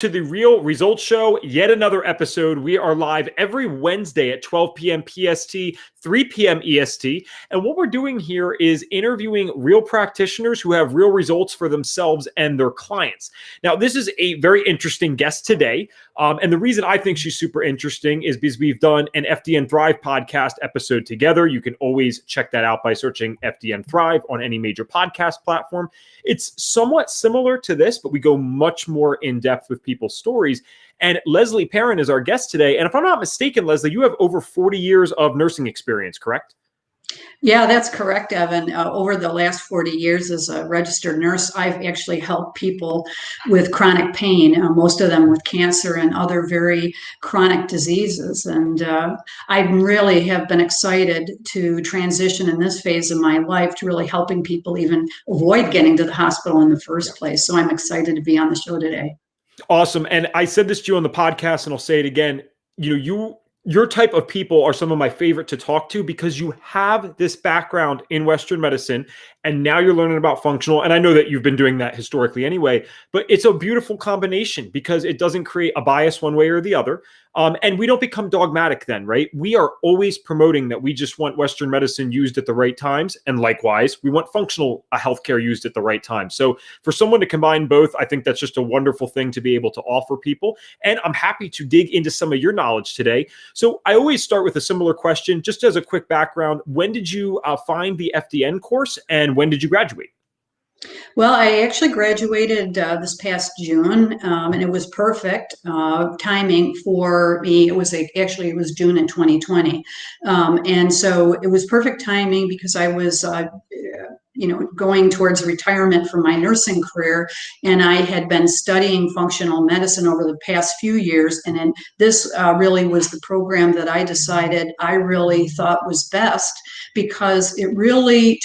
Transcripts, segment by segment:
To the Real Results Show, yet another episode. We are live every Wednesday at 12 p.m. PST, 3 p.m. EST. And what we're doing here is interviewing real practitioners who have real results for themselves and their clients. Now, this is a very interesting guest today. And the reason I think she's super interesting is because we've done an FDN Thrive podcast episode together. You can always check that out by searching FDN Thrive on any major podcast platform. It's somewhat similar to this, but we go much more in depth with people's stories. And Leslie Parran is our guest today. And if I'm not mistaken, Leslie, you have over 40 years of nursing experience, correct? Yeah, that's correct, Evan. Over the last 40 years as a registered nurse, I've actually helped people with chronic pain, most of them with cancer and other very chronic diseases. And I really have been excited to transition in this phase of my life to really helping people even avoid getting to the hospital in the first place. So I'm excited to be on the show today. Awesome. And I said this to you on the podcast, and I'll say it again. Your type of people are some of my favorite to talk to because you have this background in Western medicine and now you're learning about functional. And I know that you've been doing that historically anyway, but it's a beautiful combination because it doesn't create a bias one way or the other. And we don't become dogmatic then, right? We are always promoting that we just want Western medicine used at the right times. And likewise, we want functional healthcare used at the right time. So for someone to combine both, I think that's just a wonderful thing to be able to offer people. And I'm happy to dig into some of your knowledge today. So I always start with a similar question, just as a quick background. When did you find the FDN course and when did you graduate? Well, I actually graduated this past June, and it was perfect timing for me. It was June in 2020, and so it was perfect timing because I was going towards retirement from my nursing career. And I had been studying functional medicine over the past few years. And then this really was the program that I decided I really thought was best because it really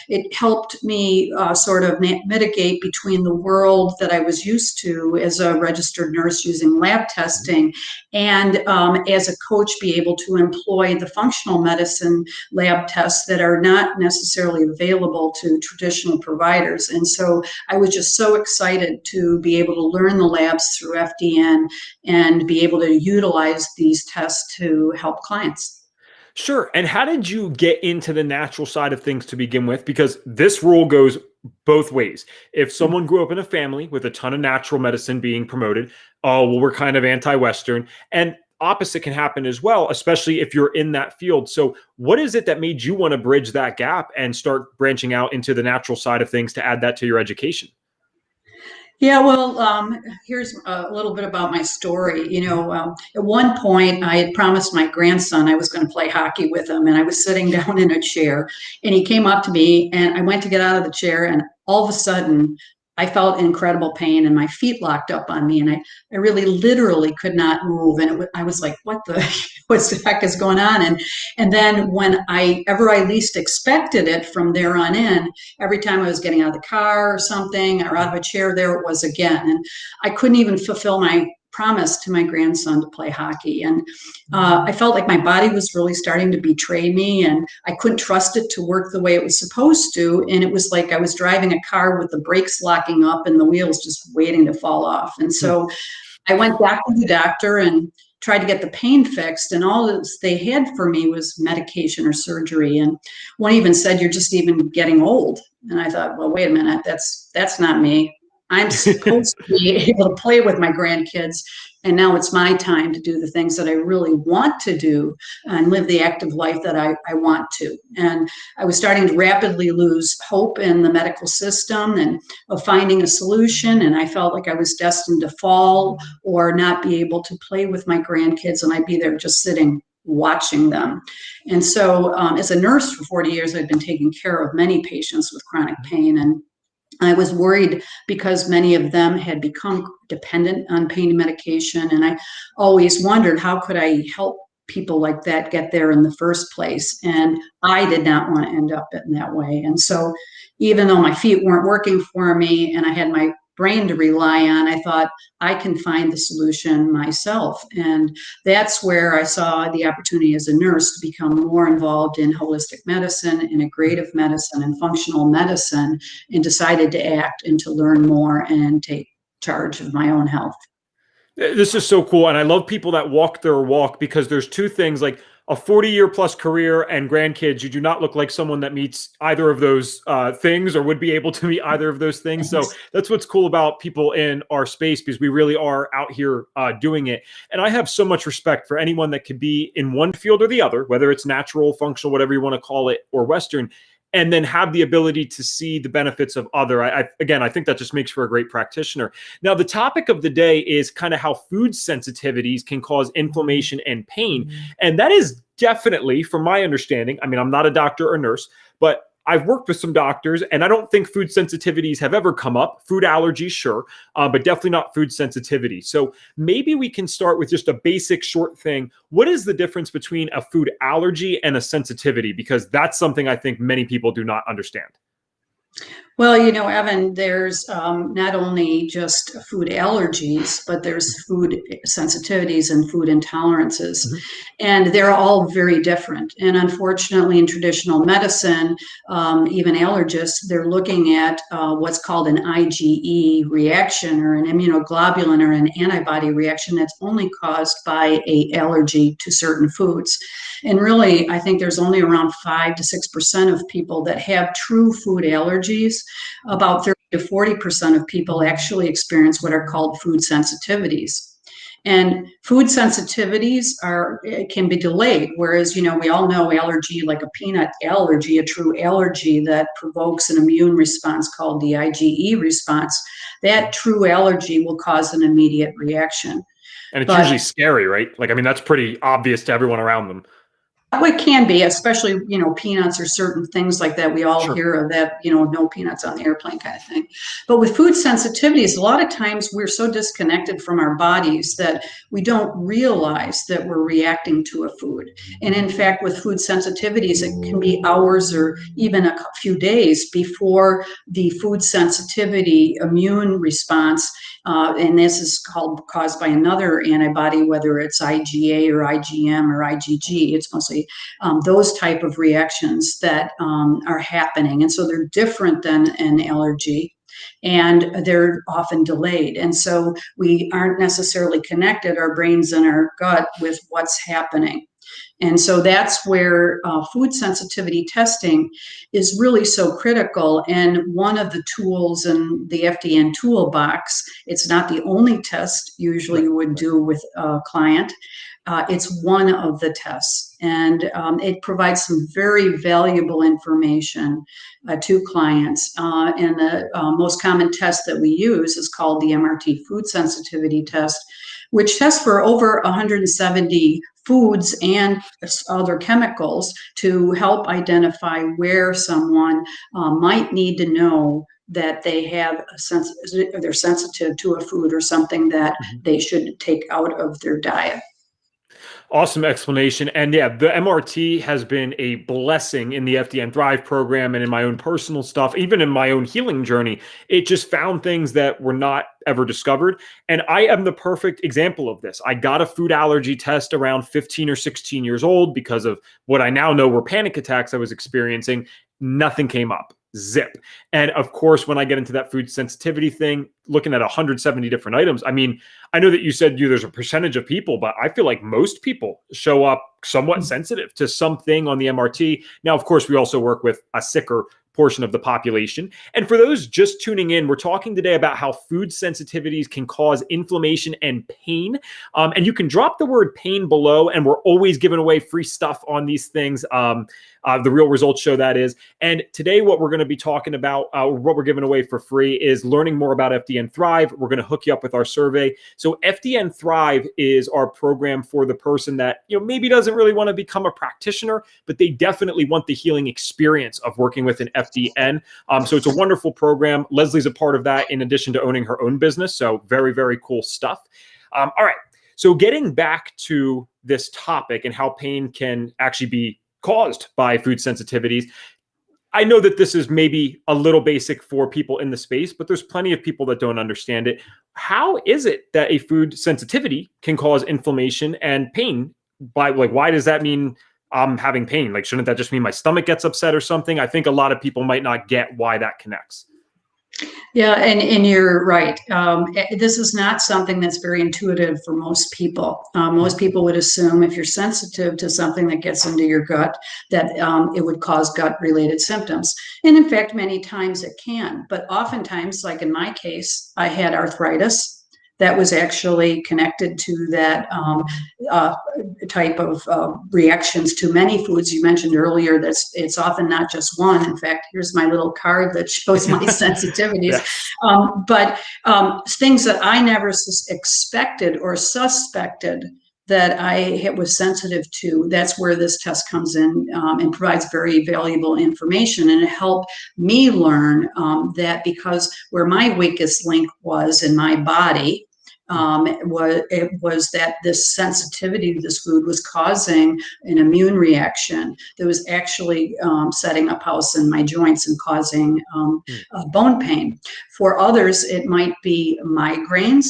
it helped me sort of mitigate between the world that I was used to as a registered nurse using lab testing and as a coach be able to employ the functional medicine lab tests that are not necessarily available to traditional providers. And so I was just so excited to be able to learn the labs through FDN and be able to utilize these tests to help clients. Sure. And how did you get into the natural side of things to begin with? Because this rule goes both ways. If someone grew up in a family with a ton of natural medicine being promoted, oh, well, we're kind of anti-Western. And opposite can happen as well, especially if you're in that field. So what is it that made you want to bridge that gap and start branching out into the natural side of things to add that to your education? Yeah, well, here's a little bit about my story. At one point, I had promised my grandson I was going to play hockey with him, and I was sitting down in a chair, and he came up to me, and I went to get out of the chair, and all of a sudden, I felt incredible pain, and my feet locked up on me, and I really literally could not move, and I was like, what the heck is going on? And then when I least expected it from there on in, every time I was getting out of the car or something or out of a chair, there it was again. And I couldn't even fulfill my promise to my grandson to play hockey. And I felt like my body was really starting to betray me and I couldn't trust it to work the way it was supposed to. And it was like I was driving a car with the brakes locking up and the wheels just waiting to fall off. And so I went back to the doctor and tried to get the pain fixed, and all they had for me was medication or surgery. And one even said, "You're just even getting old." And I thought, well, wait a minute, that's not me. I'm supposed to be able to play with my grandkids, and now it's my time to do the things that I really want to do and live the active life that I want to. And I was starting to rapidly lose hope in the medical system and of finding a solution, and I felt like I was destined to fall or not be able to play with my grandkids, and I'd be there just sitting watching them. And so as a nurse for 40 years, I'd been taking care of many patients with chronic pain, and I was worried because many of them had become dependent on pain medication. And I always wondered, how could I help people like that get there in the first place? And I did not want to end up in that way. And so even though my feet weren't working for me and I had my brain to rely on, I thought I can find the solution myself. And that's where I saw the opportunity as a nurse to become more involved in holistic medicine, integrative medicine, and functional medicine, and decided to act and to learn more and take charge of my own health. This is so cool. And I love people that walk their walk, because there's two things, like a 40-year plus career and grandkids. You do not look like someone that meets either of those things, or would be able to meet either of those things. So that's what's cool about people in our space, because we really are out here doing it. And I have so much respect for anyone that could be in one field or the other, whether it's natural, functional, whatever you want to call it, or Western, and then have the ability to see the benefits of other. Again, I think that just makes for a great practitioner. Now, the topic of the day is kind of how food sensitivities can cause inflammation and pain. And that is definitely, from my understanding, I mean, I'm not a doctor or nurse, but I've worked with some doctors, and I don't think food sensitivities have ever come up. Food allergies, sure, but definitely not food sensitivity. So maybe we can start with just a basic short thing. What is the difference between a food allergy and a sensitivity? Because that's something I think many people do not understand. Well, Evan, there's not only just food allergies, but there's food sensitivities and food intolerances. Mm-hmm. And they're all very different. And unfortunately, in traditional medicine, even allergists, they're looking at what's called an IgE reaction, or an immunoglobulin or an antibody reaction that's only caused by an allergy to certain foods. And really, I think there's only around 5 to 6% of people that have true food allergies. About 30 to 40% of people actually experience what are called food sensitivities. And food sensitivities can be delayed, whereas, we all know allergy, like a peanut allergy, a true allergy that provokes an immune response called the IgE response, that true allergy will cause an immediate reaction. And it's usually scary, right? Like, I mean, that's pretty obvious to everyone around them. It can be, especially, peanuts or certain things like that. We all hear of that, no peanuts on the airplane kind of thing. But with food sensitivities, a lot of times we're so disconnected from our bodies that we don't realize that we're reacting to a food. And in fact, with food sensitivities, it can be hours or even a few days before the food sensitivity immune response, and this is caused by another antibody, whether it's IgA or IgM or IgG. It's mostly those type of reactions that are happening. And so they're different than an allergy, and they're often delayed. And so we aren't necessarily connected, our brains and our gut, with what's happening. And so that's where food sensitivity testing is really so critical. And one of the tools in the FDN toolbox, it's not the only test usually you would do with a client. It's one of the tests, and it provides some very valuable information to clients. And the most common test that we use is called the MRT food sensitivity test, which tests for over 170 foods and other chemicals to help identify where someone might need to know that they have they're sensitive to a food or something that they should take out of their diet. Awesome explanation. And yeah, the MRT has been a blessing in the FDN Thrive program and in my own personal stuff, even in my own healing journey. It just found things that were not ever discovered. And I am the perfect example of this. I got a food allergy test around 15 or 16 years old because of what I now know were panic attacks I was experiencing. Nothing came up. Zip. And of course, when I get into that food sensitivity thing, looking at 170 different items, I mean, I know that you said there's a percentage of people, but I feel like most people show up somewhat sensitive to something on the MRT. Now, of course, we also work with a sicker portion of the population. And for those just tuning in, we're talking today about how food sensitivities can cause inflammation and pain. And you can drop the word pain below, and we're always giving away free stuff on these things. The real results show that is. And today, what we're going to be talking about, what we're giving away for free, is learning more about FDN Thrive. We're going to hook you up with our survey. So FDN Thrive is our program for the person that maybe doesn't really want to become a practitioner, but they definitely want the healing experience of working with an FDN. So it's a wonderful program. Leslie's a part of that in addition to owning her own business. So very, very cool stuff. All right. So getting back to this topic and how pain can actually be caused by food sensitivities. I know that this is maybe a little basic for people in the space, but there's plenty of people that don't understand it. How is it that a food sensitivity can cause inflammation and pain? Why does that mean I'm having pain? Shouldn't that just mean my stomach gets upset or something? I think a lot of people might not get why that connects. Yeah, and you're right. This is not something that's very intuitive for most people. Most people would assume if you're sensitive to something that gets into your gut, that it would cause gut-related symptoms. And in fact, many times it can. But oftentimes, like in my case, I had arthritis that was actually connected to that uh, type of reactions to many foods. You mentioned earlier that it's often not just one. In fact, here's my little card that shows my sensitivities. Yes. But things that I never expected or suspected that I was sensitive to, that's where this test comes in and provides very valuable information. And it helped me learn that because where my weakest link was in my body, it was that this sensitivity to this food was causing an immune reaction that was actually setting up house in my joints and causing bone pain. For others, it might be migraines.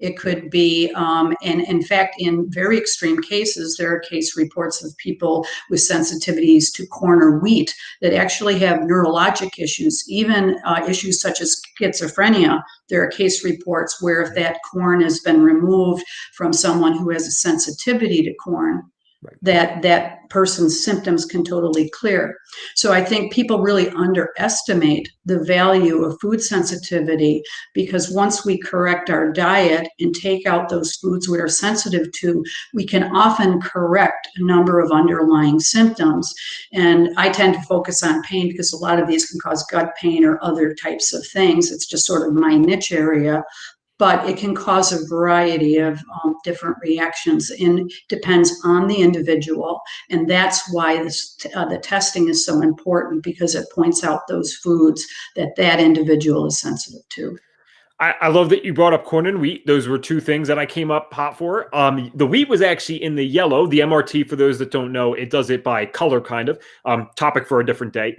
It could be, and in fact, in very extreme cases, there are case reports of people with sensitivities to corn or wheat that actually have neurologic issues, even issues such as schizophrenia. There are case reports where if that corn has been removed from someone who has a sensitivity to corn, that person's symptoms can totally clear. So I think people really underestimate the value of food sensitivity, because once we correct our diet and take out those foods we are sensitive to, we can often correct a number of underlying symptoms. And I tend to focus on pain because a lot of these can cause gut pain or other types of things. It's just sort of my niche area. But it can cause a variety of different reactions, and depends on the individual. And that's why the testing is so important, because it points out those foods that individual is sensitive to. I love that you brought up corn and wheat. Those were two things that I came up hot for. The wheat was actually in the yellow. The MRT, for those that don't know, it does it by color, kind of. Topic for a different day.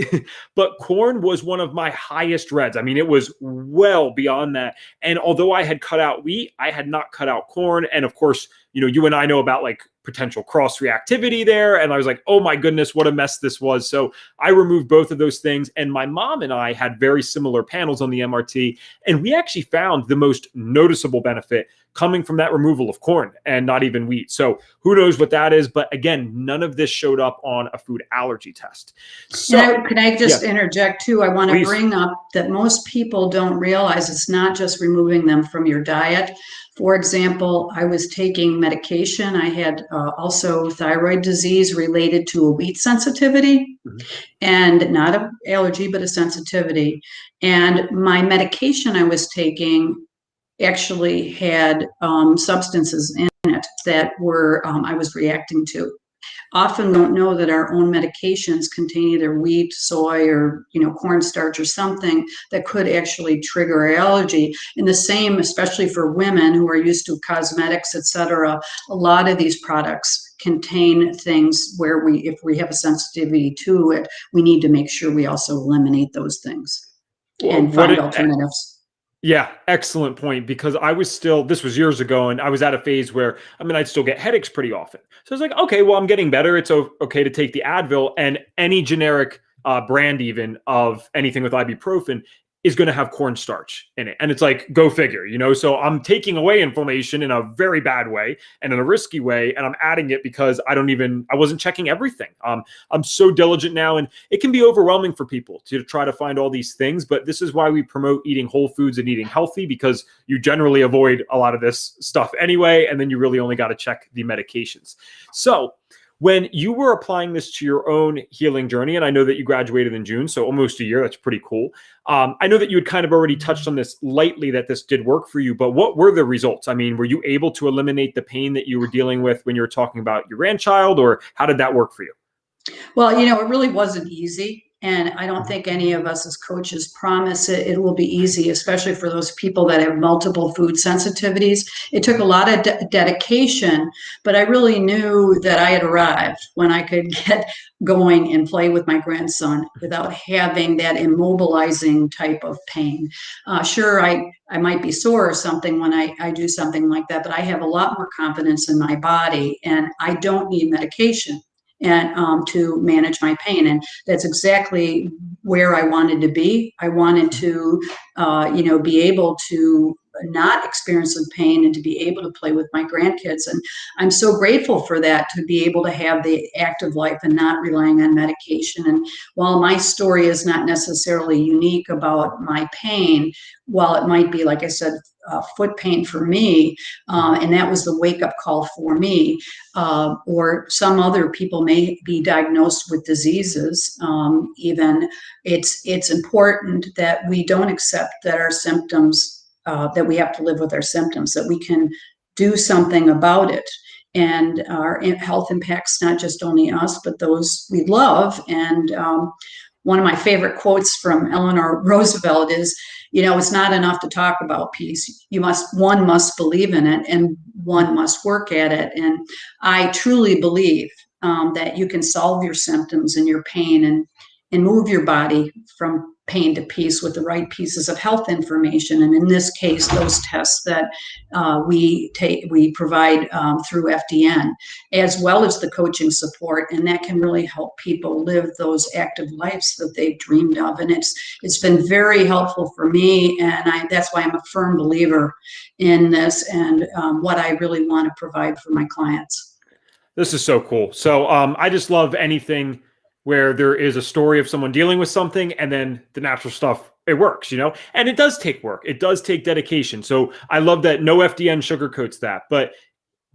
But corn was one of my highest reds. I mean, it was well beyond that. And although I had cut out wheat, I had not cut out corn. And of course, you and I know about like potential cross reactivity there. And I was like, oh my goodness, what a mess this was. So I removed both of those things. And my mom and I had very similar panels on the MRT. And we actually found the most noticeable benefit coming from that removal of corn and not even wheat. So who knows what that is? But again, none of this showed up on a food allergy test. So can I just interject too? I want to Please. bring up that most people don't realize it's not just removing them from your diet. For example, I was taking medication. I had also thyroid disease related to a wheat sensitivity, and not an allergy, but a sensitivity. And my medication I was taking actually had substances in it that were I was reacting to. Often don't know that our own medications contain either wheat, soy, or cornstarch or something that could actually trigger allergy. And the same, especially for women who are used to cosmetics, etc. A lot of these products contain things where if we have a sensitivity to it, we need to make sure we also eliminate those things and find alternatives. Yeah, excellent point, because this was years ago, and I was at a phase where, I'd still get headaches pretty often. So I was like, okay, well, I'm getting better. It's okay to take the Advil, and any generic brand even of anything with ibuprofen is going to have cornstarch in it. And it's like, go figure, so I'm taking away inflammation in a very bad way and in a risky way. And I'm adding it because I wasn't checking everything. I'm so diligent now, and it can be overwhelming for people to try to find all these things. But this is why we promote eating whole foods and eating healthy, because you generally avoid a lot of this stuff anyway. And then you really only got to check the medications. So when you were applying this to your own healing journey, and I know that you graduated in June, so almost a year, that's pretty cool. I know that you had kind of already touched on this lightly, that this did work for you, but what were the results? Were you able to eliminate the pain that you were dealing with when you were talking about your grandchild, or how did that work for you? Well, it really wasn't easy. And I don't think any of us as coaches promise it will be easy, especially for those people that have multiple food sensitivities. It took a lot of dedication, but I really knew that I had arrived when I could get going and play with my grandson without having that immobilizing type of pain. Sure, I might be sore or something when I do something like that, but I have a lot more confidence in my body, and I don't need medication. and to manage my pain. And that's exactly where I wanted to be. I wanted to, be able to not experience the pain and to be able to play with my grandkids. And I'm so grateful for that, to be able to have the active life and not relying on medication. And while my story is not necessarily unique about my pain, while it might be, like I said, foot pain for me, and that was the wake-up call for me, or some other people may be diagnosed with diseases. Even it's important that we don't accept that our symptoms, that we have to live with our symptoms, that we can do something about it. And our health impacts not just only us, but those we love. And one of my favorite quotes from Eleanor Roosevelt is, it's not enough to talk about peace. One must believe in it, and one must work at it. And I truly believe that you can solve your symptoms and your pain and move your body from pain to peace with the right pieces of health information. And in this case, those tests that we provide through FDN, as well as the coaching support, and that can really help people live those active lives that they've dreamed of. And it's been very helpful for me, and that's why I'm a firm believer in this and what I really want to provide for my clients. This is so cool. So I just love anything where there is a story of someone dealing with something and then the natural stuff, it works, and it does take work. It does take dedication. So I love that no FDN sugarcoats that, but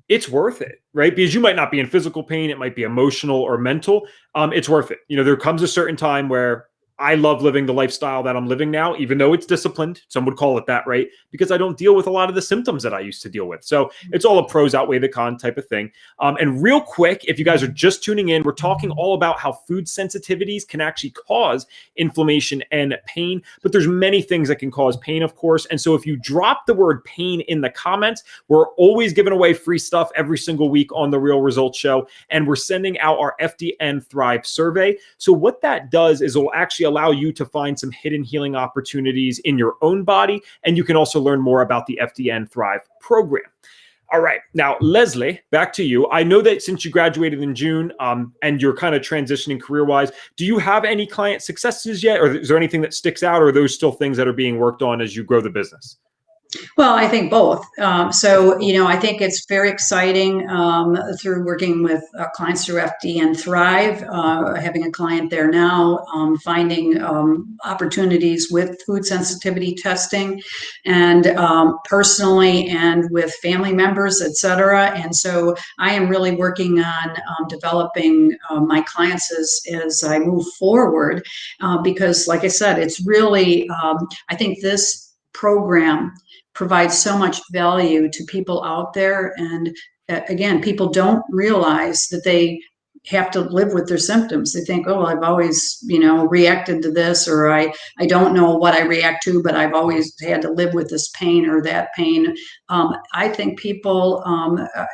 it's worth it, right? Because you might not be in physical pain. It might be emotional or mental. It's worth it. There comes a certain time where I love living the lifestyle that I'm living now, even though it's disciplined. Some would call it that, right? Because I don't deal with a lot of the symptoms that I used to deal with. So it's all a pros outweigh the con type of thing. And real quick, if you guys are just tuning in, we're talking all about how food sensitivities can actually cause inflammation and pain. But there's many things that can cause pain, of course. And so if you drop the word pain in the comments, we're always giving away free stuff every single week on the Real Results Show. And we're sending out our FDN Thrive survey. So what that does is it'll actually allow you to find some hidden healing opportunities in your own body. And you can also learn more about the FDN Thrive program. All right. Now, Leslie, back to you. I know that since you graduated in June and you're kind of transitioning career-wise, do you have any client successes yet? Or is there anything that sticks out? Or are those still things that are being worked on as you grow the business? Well, I think both. I think it's very exciting through working with clients through FD and Thrive, having a client there now, finding opportunities with food sensitivity testing, and personally and with family members, et cetera. And so I am really working on developing my clients as I move forward, because like I said, it's really, I think this program provides so much value to people out there. And again, people don't realize that they have to live with their symptoms. They think, oh, I've always, reacted to this, or I don't know what I react to, but I've always had to live with this pain or that pain. I think people,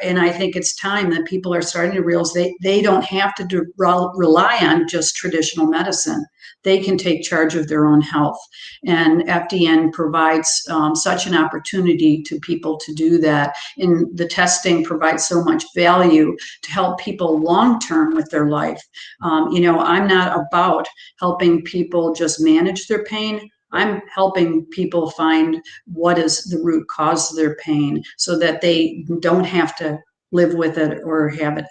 and I think it's time that people are starting to realize they don't have to rely on just traditional medicine. They can take charge of their own health. And FDN provides such an opportunity to people to do that. And the testing provides so much value to help people long-term with their life. I'm not about helping people just manage their pain. I'm helping people find what is the root cause of their pain so that they don't have to live with it or have it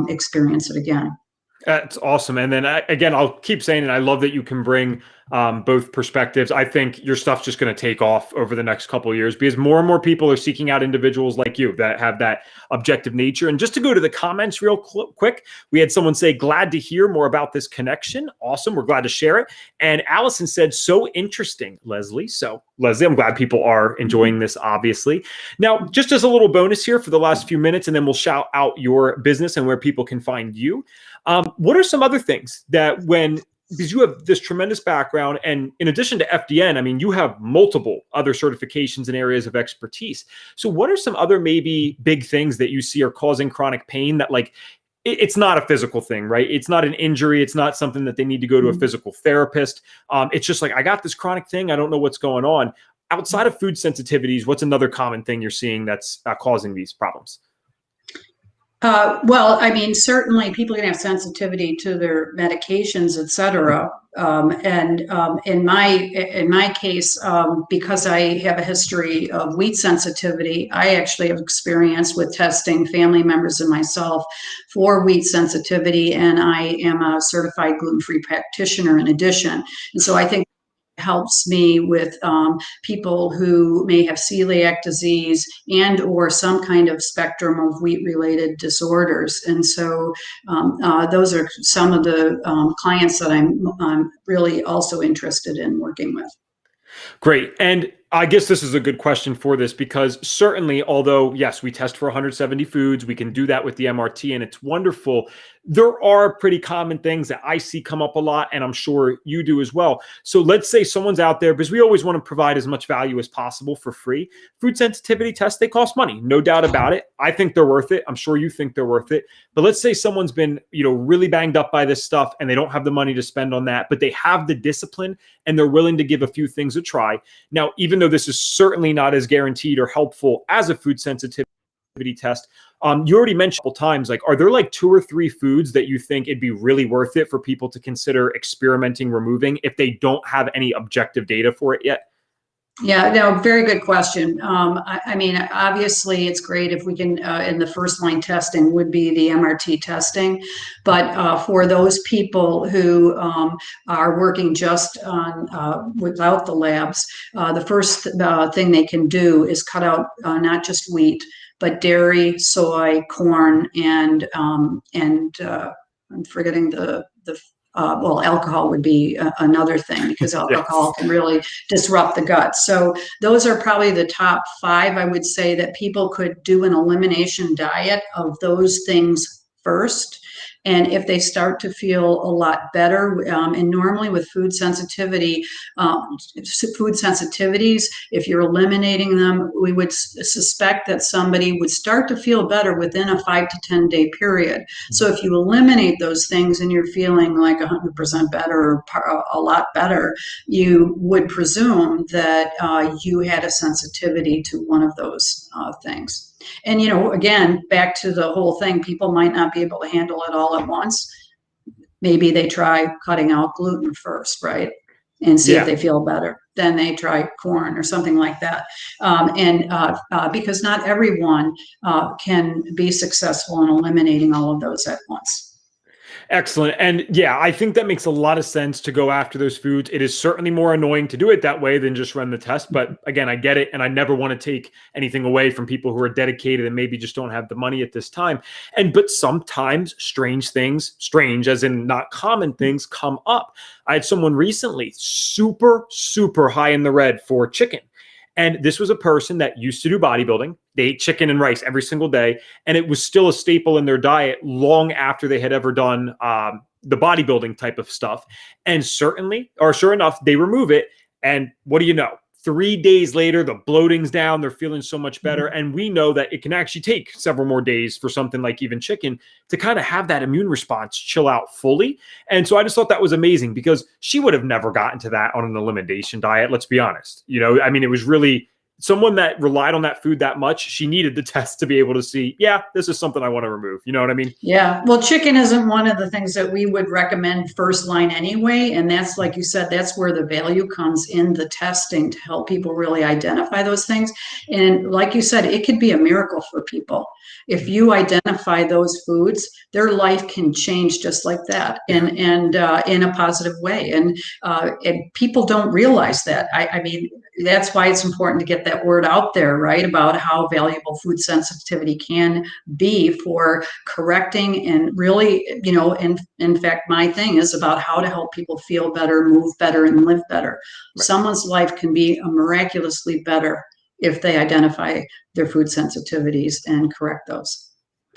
experience it again. That's awesome. And then again, I'll keep saying it. I love that you can bring both perspectives. I think your stuff's just going to take off over the next couple of years because more and more people are seeking out individuals like you that have that objective nature. And just to go to the comments real quick, we had someone say, glad to hear more about this connection. Awesome. We're glad to share it. And Allison said, so interesting, Leslie. So Leslie, I'm glad people are enjoying this, obviously. Now, just as a little bonus here for the last few minutes, and then we'll shout out your business and where people can find you. What are some other things that because you have this tremendous background, and in addition to FDN, I mean, you have multiple other certifications and areas of expertise. So what are some other maybe big things that you see are causing chronic pain that it's not a physical thing, right? It's not an injury. It's not something that they need to go to a physical therapist. It's just I got this chronic thing. I don't know what's going on. Outside of food sensitivities, what's another common thing you're seeing that's causing these problems? Well, I mean, certainly people can have sensitivity to their medications, et cetera. In my case, because I have a history of wheat sensitivity, I actually have experience with testing family members and myself for wheat sensitivity, and I am a certified gluten-free practitioner in addition. And so I think helps me with people who may have celiac disease and or some kind of spectrum of wheat related disorders. And so those are some of the clients that I'm really also interested in working with. Great. And I guess this is a good question for this because certainly, although, yes, we test for 170 foods, we can do that with the MRT and it's wonderful. There are pretty common things that I see come up a lot, and I'm sure you do as well. So let's say someone's out there, because we always want to provide as much value as possible for free. Food sensitivity tests, they cost money, no doubt about it. I think they're worth it. I'm sure you think they're worth it. But let's say someone's been, really banged up by this stuff and they don't have the money to spend on that, but they have the discipline and they're willing to give a few things a try. Now, even though this is certainly not as guaranteed or helpful as a food sensitivity test, you already mentioned a couple times, like, are there like 2 or 3 foods that you think it'd be really worth it for people to consider experimenting removing if they don't have any objective data for it yet? Yeah, no, very good question. I mean, obviously, it's great if we can, in the first line testing would be the MRT testing. But for those people who are working just on without the labs, the first thing they can do is cut out not just wheat, but dairy, soy, corn, and I'm forgetting the well, alcohol would be another thing because alcohol can really disrupt the gut. So those are probably the top 5, I would say, that people could do an elimination diet of those things first. And if they start to feel a lot better, and normally with food sensitivities, if you're eliminating them, we would suspect that somebody would start to feel better within a 5 to 10 day period. So if you eliminate those things and you're feeling like 100% better, or a lot better, you would presume that you had a sensitivity to one of those things. And, again, back to the whole thing, people might not be able to handle it all at once. Maybe they try cutting out gluten first, right? And see if they feel better. Then they try corn or something like that. Because not everyone can be successful in eliminating all of those at once. Excellent. And yeah, I think that makes a lot of sense to go after those foods. It is certainly more annoying to do it that way than just run the test. But again, I get it. And I never want to take anything away from people who are dedicated and maybe just don't have the money at this time. But sometimes strange things, strange as in not common things, come up. I had someone recently super, super high in the red for chicken. And this was a person that used to do bodybuilding. They ate chicken and rice every single day. And it was still a staple in their diet long after they had ever done the bodybuilding type of stuff. And sure enough, they remove it. And what do you know? 3 days later, the bloating's down. They're feeling so much better. And we know that it can actually take several more days for something like even chicken to kind of have that immune response chill out fully. And so I just thought that was amazing because she would have never gotten to that on an elimination diet. Let's be honest. It was really someone that relied on that food that much. She needed the test to be able to see, yeah, this is something I want to remove. You know what I mean? Yeah. Well, chicken isn't one of the things that we would recommend first line anyway. And that's, like you said, that's where the value comes in the testing to help people really identify those things. And like you said, it could be a miracle for people. If you identify those foods, their life can change just like that and in a positive way. And people don't realize that. I mean, that's why it's important to get that word out there, right? About how valuable food sensitivity can be for correcting and really, in fact, my thing is about how to help people feel better, move better, and live better. Right. Someone's life can be miraculously better if they identify their food sensitivities and correct those.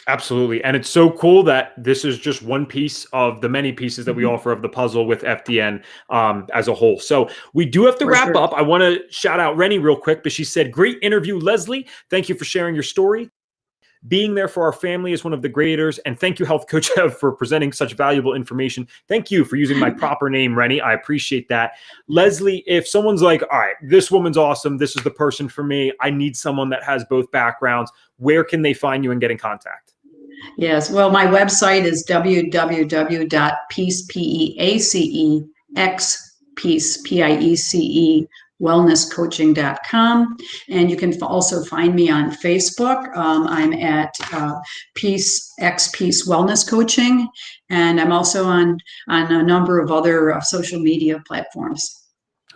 Absolutely. And it's so cool that this is just one piece of the many pieces that we offer of the puzzle with FDN as a whole. So we do have to wrap up. I want to shout out Rennie real quick, but she said, great interview, Leslie. Thank you for sharing your story. Being there for our family is one of the greaters. And thank you, Health Coach Ev, for presenting such valuable information. Thank you for using my proper name, Rennie. I appreciate that. Leslie, if someone's like, all right, this woman's awesome, this is the person for me, I need someone that has both backgrounds, where can they find you and get in contact? Yes. Well, my website is www.peace, wellnesscoaching.com. And you can also find me on Facebook. I'm at Peace Wellness Coaching. And I'm also on a number of other social media platforms.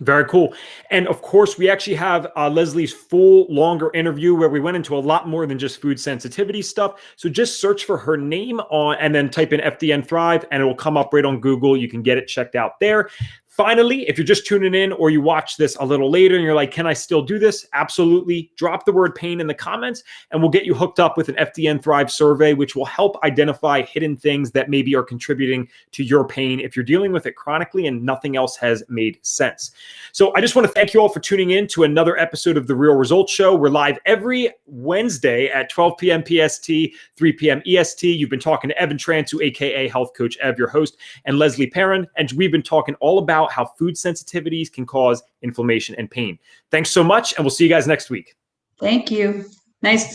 Very cool. And of course, we actually have Leslie's full longer interview where we went into a lot more than just food sensitivity stuff. So just search for her name and then type in FDN Thrive and it will come up right on Google. You can get it checked out there. Finally, if you're just tuning in or you watch this a little later and you're like, can I still do this? Absolutely. Drop the word pain in the comments and we'll get you hooked up with an FDN Thrive survey, which will help identify hidden things that maybe are contributing to your pain if you're dealing with it chronically and nothing else has made sense. So I just want to thank you all for tuning in to another episode of The Real Results Show. We're live every Wednesday at 12 p.m. PST, 3 p.m. EST. You've been talking to Evan Trantu, aka Health Coach Ev, your host, and Leslie Parran. And we've been talking all about how food sensitivities can cause inflammation and pain. Thanks so much, and we'll see you guys next week. Thank you. Nice to see you.